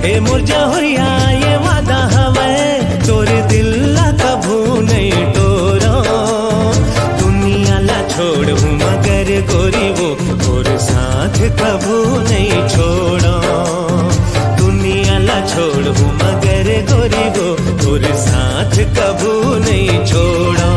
ए मोर जहुरिया ये वादा हवे तोरे दिल ला कभू नहीं तोरो। दुनिया ला छोड़ हूँ मगर गोरी वो और साथ कभू नहीं छोड़ो। दुनिया ला छोड़ हूँ मगर गोरी वो और साथ कभू नहीं छोड़ो।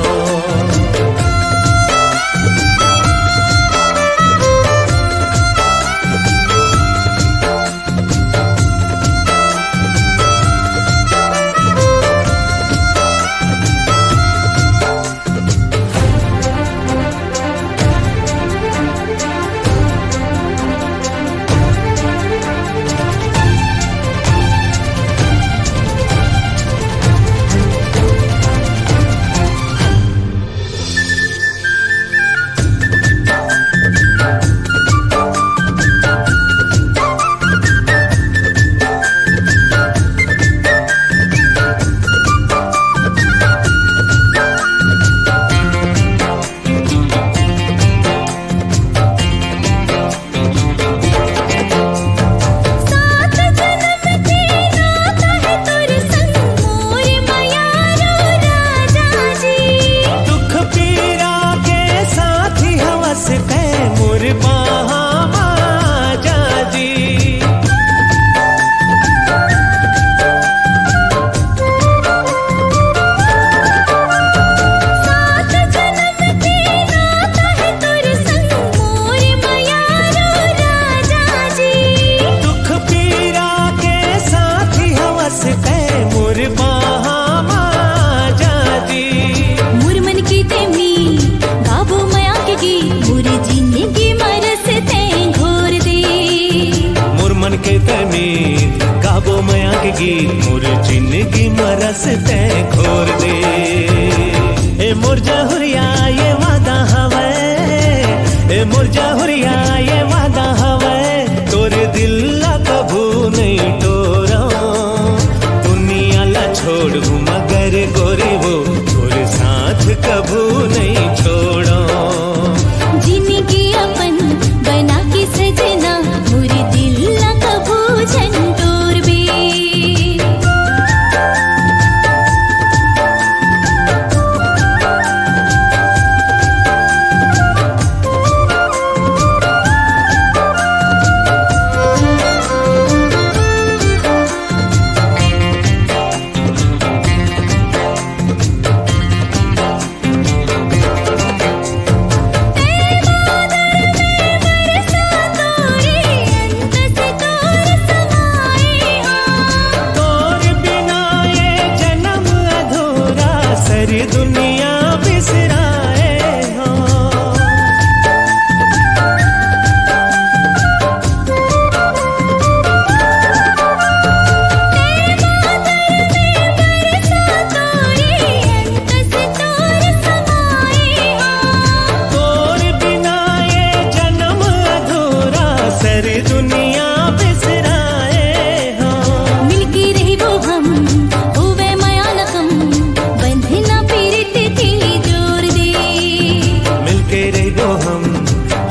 गाबो मया के गीत मोर जिंदगी मरस तैं खोर दे। ए मोर जहुरिया ये वादा हवे, ए मोर जहुरिया ये वादा हवे तोरे दिल ला कभू नहीं तोरो। दुनिया ला छोड़ हूँ मगर गोरी वो तोरे साथ कभू नहीं छोड़ो। जिंदगी अपन बना के सजना मोरे दिल ला कभू झंडोर बे। दुनिया बिसराए हो तोर बिना ये जन्म अधूरा सारी दुनिया बिसराए हो। मिलके रही वो हम होवे माया न कम बंधना हम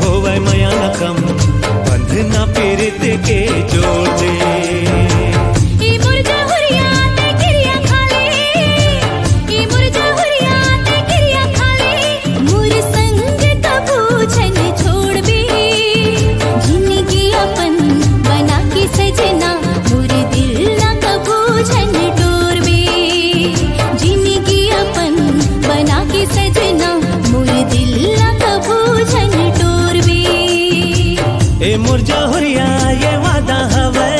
होवे मया न कम बंधना पीरित के जोड़ दे। ई मोर जहुरिया ते गिरिया खाले, ई मोर जहुरिया ते गिरिया खाले मोर संग कभू छन छोड़ बे। जिंदगी अपन बना के सजना मोर दिल ला कभू छन तोड़ बे। जिंदगी अपन बना के सजना मोर दिल ला कभू छन तोड़ बे। ए मोर जहुरिया ये वादा हवे,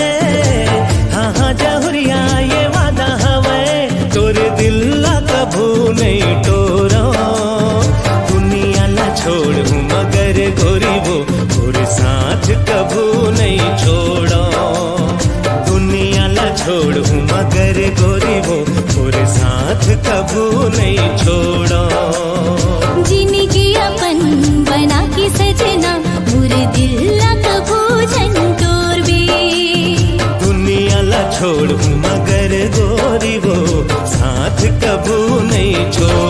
हाँ हाँ जहुरिया ये वादा हवे तोरे दिल ला कभू नहीं तोरो। दुनिया ला छोड़ हूँ मगर गोरी वो और साथ कभू नहीं छोड़ो। दुनिया ला छोड़ हूँ मगर गोरी वो और साथ कभू नहीं छोड़ो। जिंदगी अपन बना के सजना मोर दिल ला कभू झंडोर बे। दुनिया ला छोड़ हूँ मगर गोरी वो साथ कभू नहीं छोड़।